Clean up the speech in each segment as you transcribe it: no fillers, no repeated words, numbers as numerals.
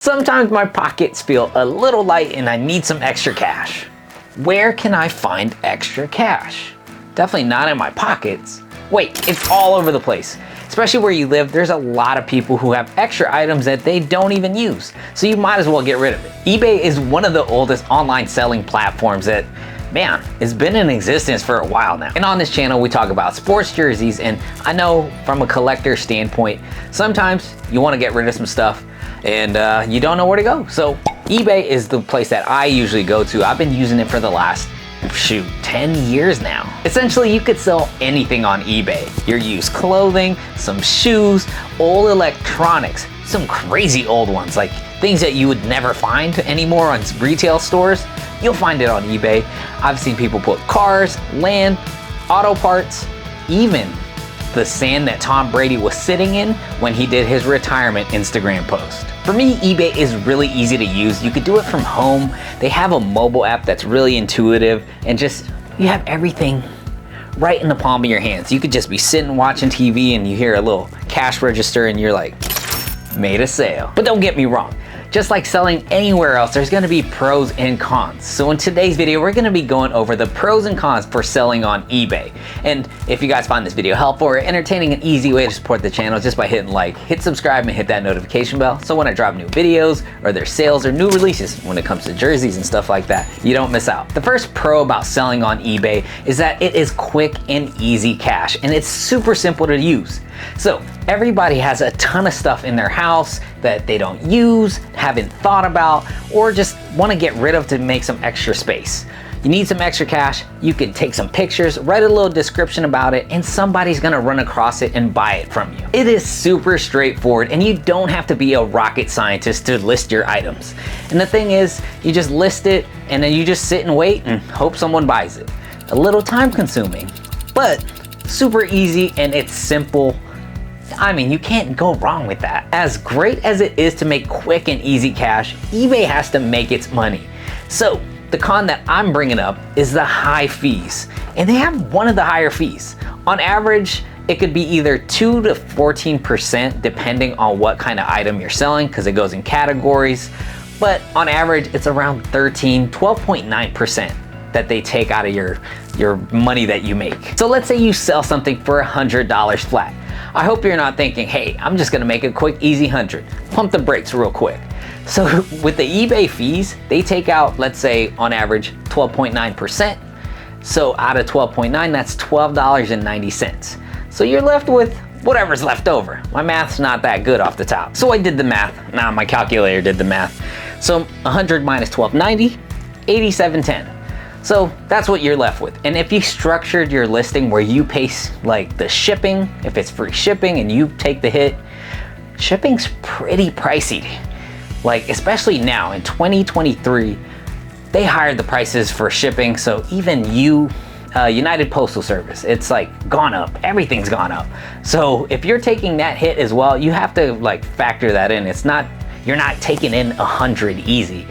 Sometimes my pockets feel a little light and I need some extra cash. Where can I find extra cash? Definitely not in my pockets. Wait, it's all over the place. Especially where you live, there's a lot of people who have extra items that they don't even use. So you might as well get rid of it. eBay is one of the oldest online selling platforms that, man, it's been in existence for a while now. And on this channel, we talk about sports jerseys, and I know from a collector standpoint, sometimes you want to get rid of some stuff and you don't know where to go. So eBay is the place that I usually go to. I've been using it for the last, 10 years now. Essentially, you could sell anything on eBay. Your used clothing, some shoes, old electronics, some crazy old ones, like things that you would never find anymore on retail stores. You'll find it on eBay. I've seen people put cars, land, auto parts, even the sand that Tom Brady was sitting in when he did his retirement Instagram post. For me, eBay is really easy to use. You could do it from home. They have a mobile app that's really intuitive, and just, you have everything right in the palm of your hands. You could just be sitting watching TV and you hear a little cash register and you're like, made a sale. But don't get me wrong. Just like selling anywhere else, there's gonna be pros and cons. So in today's video, we're gonna be going over the pros and cons for selling on eBay. And if you guys find this video helpful or entertaining, an easy way to support the channel is just by hitting like, hit subscribe, and hit that notification bell. So when I drop new videos or there's sales or new releases when it comes to jerseys and stuff like that, you don't miss out. The first pro about selling on eBay is that it is quick and easy cash, and it's super simple to use. So everybody has a ton of stuff in their house that they don't use, haven't thought about, or just want to get rid of to make some extra space. You need some extra cash, you can take some pictures, write a little description about it, and somebody's gonna run across it and buy it from you. It is super straightforward, and you don't have to be a rocket scientist to list your items. And the thing is, you just list it and then you just sit and wait and hope someone buys it. A little time consuming, but super easy, and it's simple. I mean, you can't go wrong with that. As great as it is to make quick and easy cash, eBay has to make its money. So the con that I'm bringing up is the high fees, and they have one of the higher fees. On average, it could be either 2 to 14% depending on what kind of item you're selling, because it goes in categories. But on average, it's around 12.9% that they take out of your money that you make. So let's say you sell something for $100 flat. I hope you're not thinking, hey, I'm just gonna make a quick, easy 100. Pump the brakes real quick. So with the eBay fees, they take out, let's say on average, 12.9%. So out of 12.9, that's $12.90. So you're left with whatever's left over. My math's not that good off the top. So I did the math. Nah, my calculator did the math. So 100 minus 1290, 8710. So that's what you're left with. And if you structured your listing where you pay like the shipping, if it's free shipping and you take the hit, shipping's pretty pricey. Like, especially now in 2023, they hired the prices for shipping. So even United Postal Service, it's like gone up, everything's gone up. So if you're taking that hit as well, you have to like factor that in. You're not taking in 100 easy.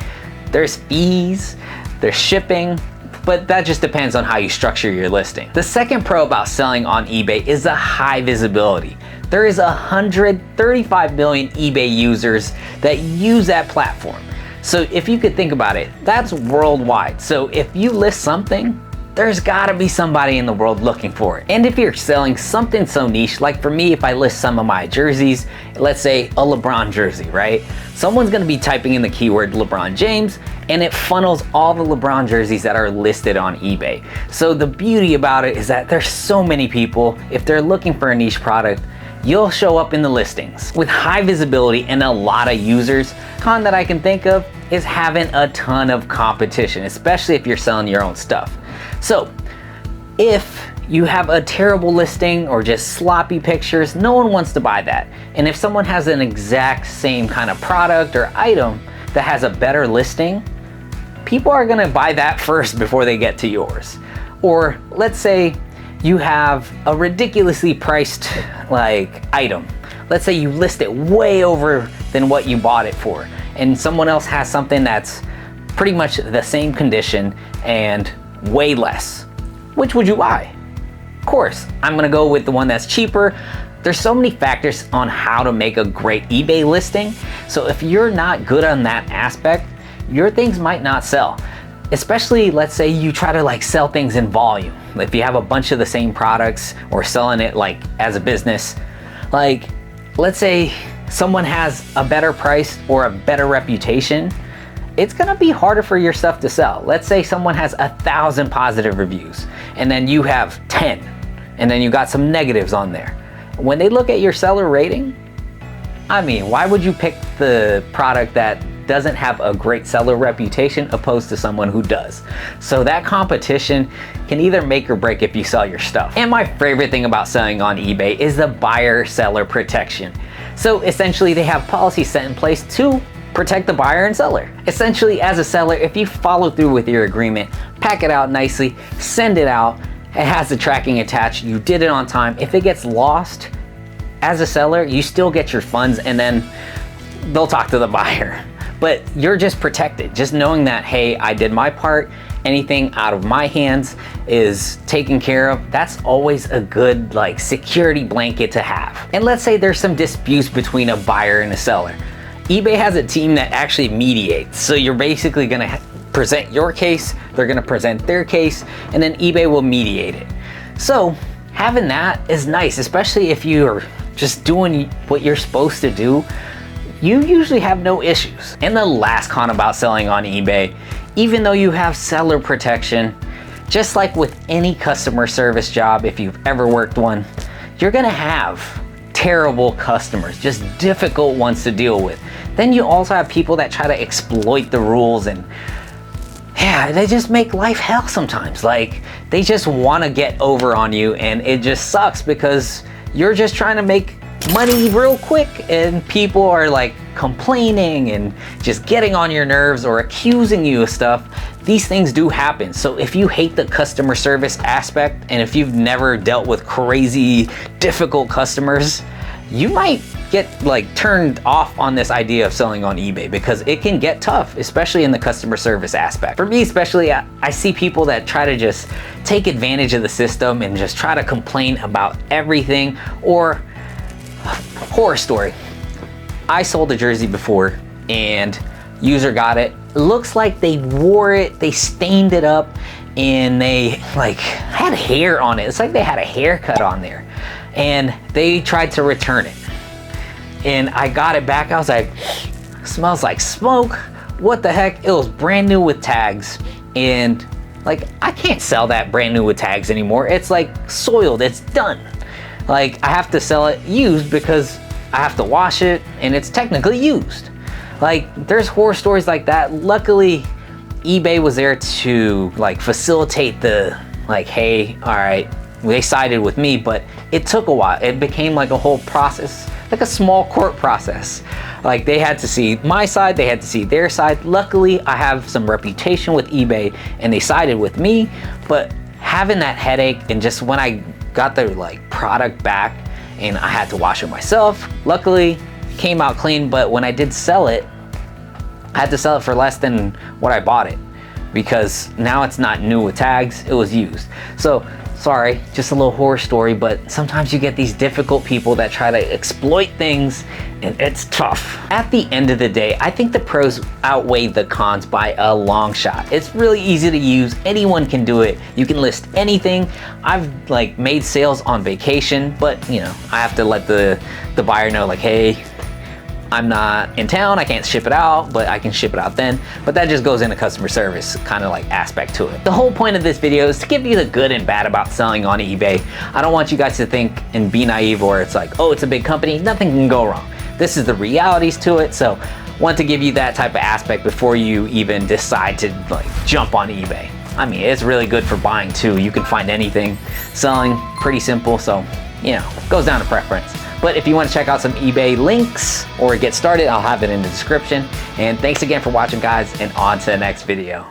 There's fees, there's shipping, but that just depends on how you structure your listing. The second pro about selling on eBay is the high visibility. There is 135 million eBay users that use that platform. So if you could think about it, that's worldwide. So if you list something, there's gotta be somebody in the world looking for it. And if you're selling something so niche, like for me, if I list some of my jerseys, let's say a LeBron jersey, right? Someone's gonna be typing in the keyword LeBron James, and it funnels all the LeBron jerseys that are listed on eBay. So the beauty about it is that there's so many people, if they're looking for a niche product, you'll show up in the listings. With high visibility and a lot of users, con that I can think of is having a ton of competition, especially if you're selling your own stuff. So if you have a terrible listing or just sloppy pictures, no one wants to buy that. And if someone has an exact same kind of product or item that has a better listing, people are gonna buy that first before they get to yours. Or let's say you have a ridiculously priced like item. Let's say you list it way over than what you bought it for, and someone else has something that's pretty much the same condition and way less. Which would you buy? Of course, I'm gonna go with the one that's cheaper. There's so many factors on how to make a great eBay listing. So if you're not good on that aspect, your things might not sell. Especially, let's say you try to like sell things in volume. If you have a bunch of the same products or selling it like as a business, like let's say someone has a better price or a better reputation, it's gonna be harder for your stuff to sell. Let's say someone has 1,000 positive reviews and then you have 10 and then you got some negatives on there. When they look at your seller rating, I mean, why would you pick the product that doesn't have a great seller reputation opposed to someone who does? So that competition can either make or break if you sell your stuff. And my favorite thing about selling on eBay is the buyer-seller protection. So essentially they have policies set in place to protect the buyer and seller. Essentially, as a seller, if you follow through with your agreement, pack it out nicely, send it out, it has the tracking attached, you did it on time. If it gets lost, as a seller, you still get your funds and then they'll talk to the buyer. But you're just protected. Just knowing that, hey, I did my part, anything out of my hands is taken care of. That's always a good like security blanket to have. And let's say there's some disputes between a buyer and a seller. eBay has a team that actually mediates. So you're basically gonna present your case, they're gonna present their case, and then eBay will mediate it. So having that is nice, especially if you're just doing what you're supposed to do. You usually have no issues. And the last con about selling on eBay, even though you have seller protection, just like with any customer service job, if you've ever worked one, you're gonna have terrible customers, just difficult ones to deal with. Then you also have people that try to exploit the rules and yeah, they just make life hell sometimes. Like they just wanna get over on you and it just sucks because you're just trying to make money real quick and people are like complaining and just getting on your nerves or accusing you of stuff. These things do happen. So if you hate the customer service aspect and if you've never dealt with crazy difficult customers, you might get like turned off on this idea of selling on eBay because it can get tough, especially in the customer service aspect. For me especially, I see people that try to just take advantage of the system and just try to complain about everything. Or horror story, I sold a jersey before and user got it. Looks like they wore it, they stained it up, and they like had hair on it. It's like they had a haircut on there. And they tried to return it. And I got it back. I was like, smells like smoke. What the heck? It was brand new with tags. And like, I can't sell that brand new with tags anymore. It's like soiled, it's done. Like I have to sell it used because I have to wash it and it's technically used. Like there's horror stories like that. Luckily, eBay was there to like facilitate the like, hey, all right, they sided with me, but it took a while. It became like a whole process, like a small court process. Like they had to see my side, they had to see their side. Luckily, I have some reputation with eBay and they sided with me, but having that headache and just when I got the like product back and I had to wash it myself, luckily it came out clean, but when I did sell it, I had to sell it for less than what I bought it because now it's not new with tags, it was used. So sorry, just a little horror story, but sometimes you get these difficult people that try to exploit things and it's tough. At the end of the day, I think the pros outweigh the cons by a long shot. It's really easy to use, anyone can do it. You can list anything. I've like made sales on vacation, but you know, I have to let the buyer know like, hey, I'm not in town, I can't ship it out, but I can ship it out then. But that just goes into customer service kind of like aspect to it. The whole point of this video is to give you the good and bad about selling on eBay. I don't want you guys to think and be naive or it's like, oh, it's a big company, nothing can go wrong. This is the realities to it. So want to give you that type of aspect before you even decide to like jump on eBay. I mean, it's really good for buying too. You can find anything. Selling, pretty simple. So, you know, goes down to preference. But if you want to check out some eBay links or get started, I'll have it in the description. And thanks again for watching, guys, and on to the next video.